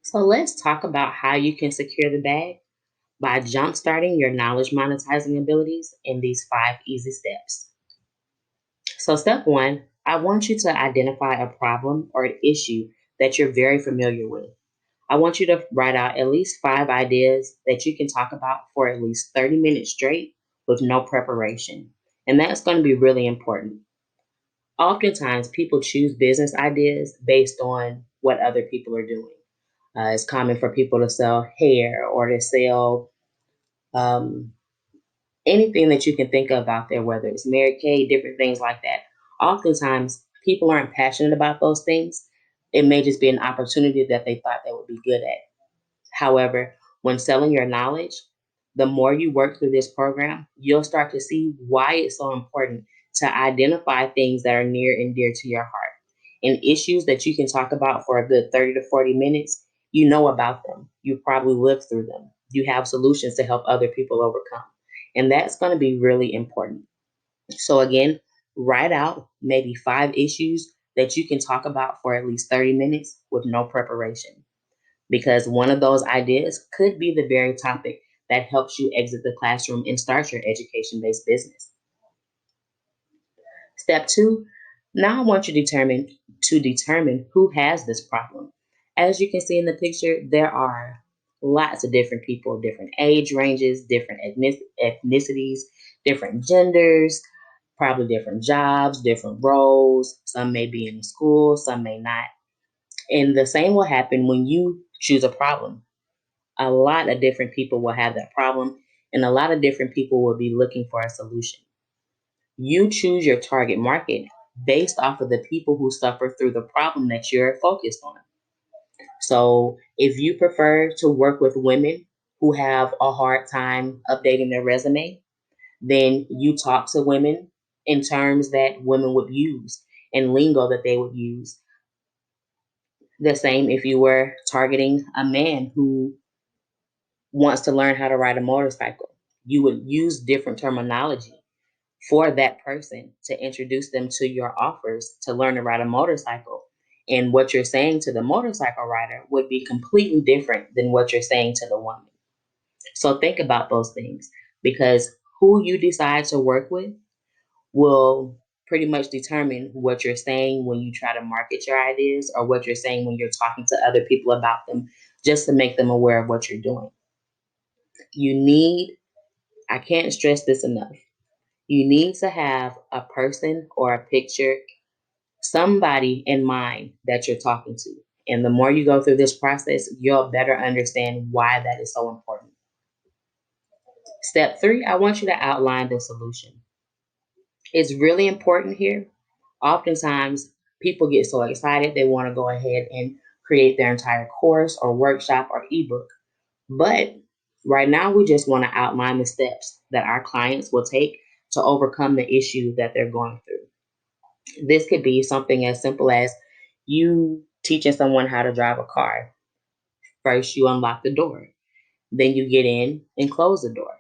So let's talk about how you can secure the bag by jumpstarting your knowledge monetizing abilities in these 5 easy steps. So, step one, I want you to identify a problem or an issue that you're very familiar with. I want you to write out at least 5 ideas that you can talk about for at least 30 minutes straight with no preparation. And that's going to be really important. Oftentimes, people choose business ideas based on what other people are doing. It's common for people to sell hair or to sell um, anything that you can think of out there, whether it's Mary Kay, different things like that. Oftentimes, people aren't passionate about those things. It may just be an opportunity that they thought they would be good at. However, when selling your knowledge, the more you work through this program, you'll start to see why it's so important to identify things that are near and dear to your heart and issues that you can talk about for a good 30 to 40 minutes. You know about them. You probably lived through them. You have solutions to help other people overcome. And that's going to be really important. So, again, write out maybe 5 issues that you can talk about for at least 30 minutes with no preparation because one of those ideas could be the very topic that helps you exit the classroom and start your education based business. Step two, now I want you to determine who has this problem. As you can see in the picture, there are lots of different people, different age ranges, different ethnicities, different genders, probably different jobs, different roles. Some may be in school, some may not. And the same will happen when you choose a problem. A lot of different people will have that problem, and a lot of different people will be looking for a solution. You choose your target market based off of the people who suffer through the problem that you're focused on. So, if you prefer to work with women who have a hard time updating their resume, then you talk to women in terms that women would use and lingo that they would use. The same if you were targeting a man who wants to learn how to ride a motorcycle. You would use different terminology for that person to introduce them to your offers to learn to ride a motorcycle. And what you're saying to the motorcycle rider would be completely different than what you're saying to the woman. So think about those things because who you decide to work with will pretty much determine what you're saying when you try to market your ideas or what you're saying when you're talking to other people about them, just to make them aware of what you're doing. You need, I can't stress this enough, you need to have a person or a picture, somebody in mind that you're talking to. And the more you go through this process, you'll better understand why that is so important. Step three, I want you to outline the solution. It's really important here. Oftentimes, people get so excited they want to go ahead and create their entire course or workshop or ebook. But right now, we just want to outline the steps that our clients will take to overcome the issue that they're going through. This could be something as simple as you teaching someone how to drive a car. First, you unlock the door, then you get in and close the door,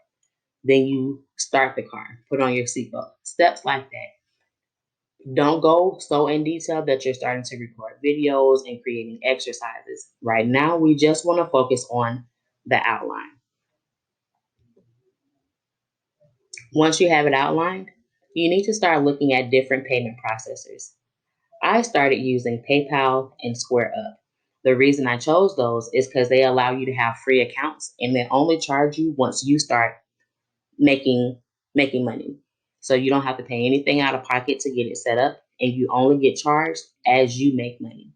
then you start the car, put on your seatbelt. Steps like that. Don't go so in detail that you're starting to record videos and creating exercises. Right now, we just want to focus on the outline. Once you have it outlined, you need to start looking at different payment processors. I started using PayPal and Square Up. The reason I chose those is because they allow you to have free accounts and they only charge you once you start making making money. So you don't have to pay anything out of pocket to get it set up and you only get charged as you make money.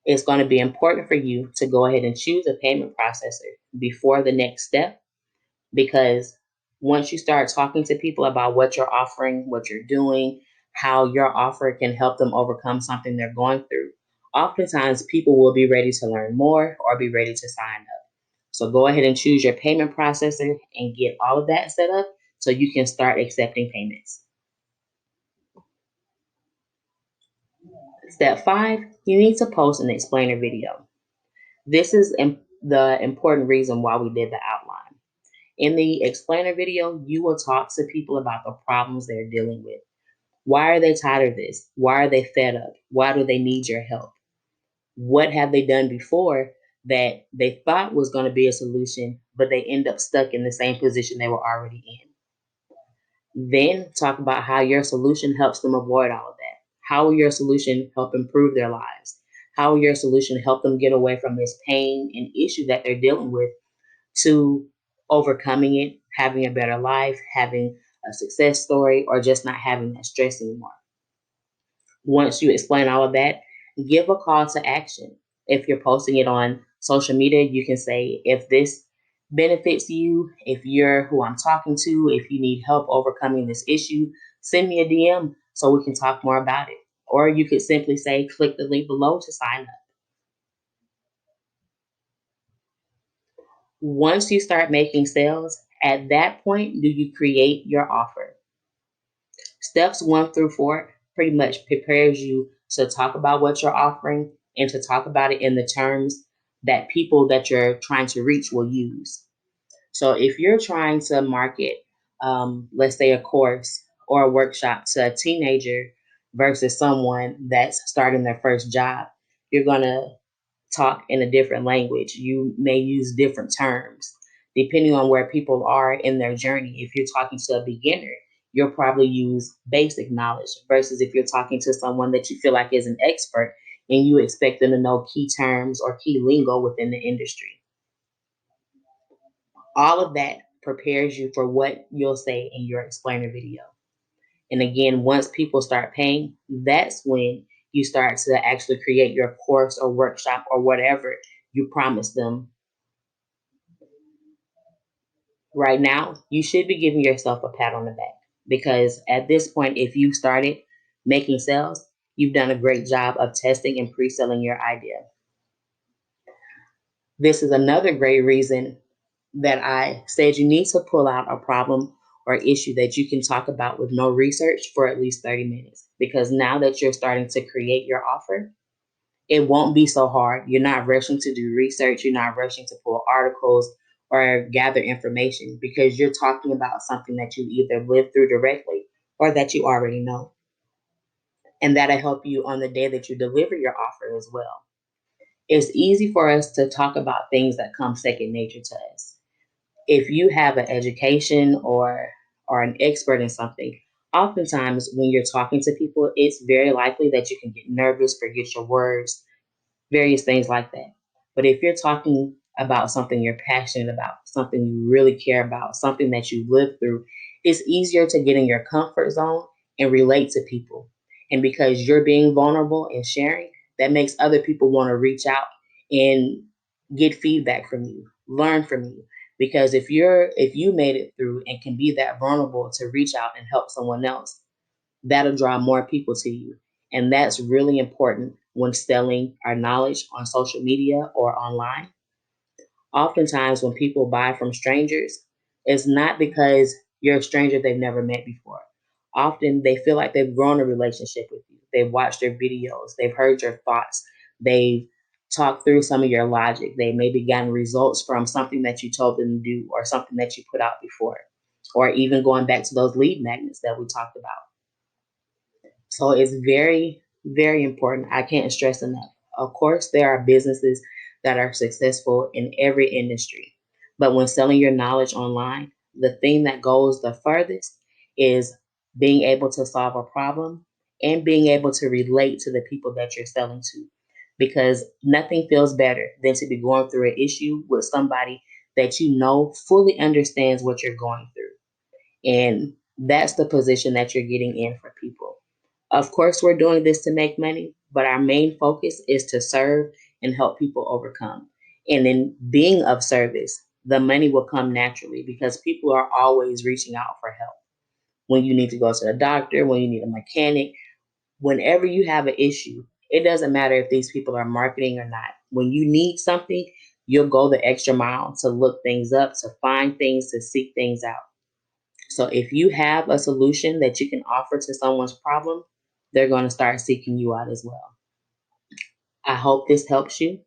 It's going to be important for you to go ahead and choose a payment processor before the next step because once you start talking to people about what you're offering, what you're doing, how your offer can help them overcome something they're going through, oftentimes people will be ready to learn more or be ready to sign up. So go ahead and choose your payment processor and get all of that set up so you can start accepting payments. Step five, you need to post an explainer video. This is the important reason why we did the outline. In the explainer video, you will talk to people about the problems they're dealing with. Why are they tired of this? Why are they fed up? Why do they need your help? What have they done before that they thought was going to be a solution, but they end up stuck in the same position they were already in? Then talk about how your solution helps them avoid all of that. How will your solution help improve their lives? How will your solution help them get away from this pain and issue that they're dealing with to overcoming it, having a better life, having a success story, or just not having that stress anymore? Once you explain all of that, give a call to action. If you're posting it on social media, you can say, if this benefits you, if you're who I'm talking to, if you need help overcoming this issue, send me a DM so we can talk more about it. Or you could simply say, click the link below to sign up. Once you start making sales, at that point, do you create your offer? Steps 1 through 4 pretty much prepares you to talk about what you're offering and to talk about it in the terms that people that you're trying to reach will use. So if you're trying to market, let's say a course or a workshop to a teenager versus someone that's starting their first job, you're going to talk in a different language. You may use different terms depending on where people are in their journey. If you're talking to a beginner, you'll probably use basic knowledge versus if you're talking to someone that you feel like is an expert and you expect them to know key terms or key lingo within the industry. All of that prepares you for what you'll say in your explainer video. And again, once people start paying, that's when you start to actually create your course or workshop or whatever you promised them. Right now, you should be giving yourself a pat on the back because at this point, if you started making sales, you've done a great job of testing and pre selling your idea. This is another great reason that I said you need to pull out a problem or issue that you can talk about with no research for at least 30 minutes. Because now that you're starting to create your offer, it won't be so hard. You're not rushing to do research, you're not rushing to pull articles or gather information because you're talking about something that you either lived through directly or that you already know. And that'll help you on the day that you deliver your offer as well. It's easy for us to talk about things that come second nature to us. If you have an education or are an expert in something, oftentimes when you're talking to people, it's very likely that you can get nervous, forget your words, various things like that. But if you're talking about something you're passionate about, something you really care about, something that you lived through, it's easier to get in your comfort zone and relate to people. And because you're being vulnerable and sharing, that makes other people want to reach out and get feedback from you, learn from you. Because if you made it through and can be that vulnerable to reach out and help someone else, that'll draw more people to you. And that's really important when selling our knowledge on social media or online. Oftentimes, when people buy from strangers, it's not because you're a stranger they've never met before. Often they feel like they've grown a relationship with you. They've watched your videos, they've heard your thoughts, they've talked through some of your logic. They maybe gotten results from something that you told them to do or something that you put out before, or even going back to those lead magnets that we talked about. So it's very, very important. I can't stress enough. Of course, there are businesses that are successful in every industry. But when selling your knowledge online, the thing that goes the furthest is being able to solve a problem and being able to relate to the people that you're selling to. Because nothing feels better than to be going through an issue with somebody that you know fully understands what you're going through. And that's the position that you're getting in for people. Of course, we're doing this to make money, but our main focus is to serve and help people overcome. And in being of service, the money will come naturally because people are always reaching out for help. When you need to go to the doctor, when you need a mechanic, whenever you have an issue, it doesn't matter if these people are marketing or not. When you need something, you'll go the extra mile to look things up, to find things, to seek things out. So if you have a solution that you can offer to someone's problem, they're going to start seeking you out as well. I hope this helps you.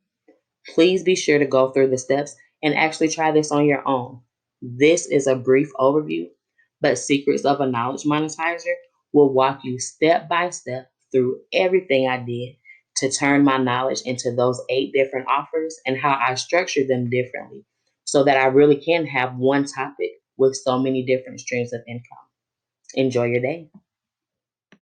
Please be sure to go through the steps and actually try this on your own. This is a brief overview, but Secrets of a Knowledge Monetizer will walk you step by step through everything I did to turn my knowledge into those 8 different offers and how I structure them differently so that I really can have one topic with so many different streams of income. Enjoy your day.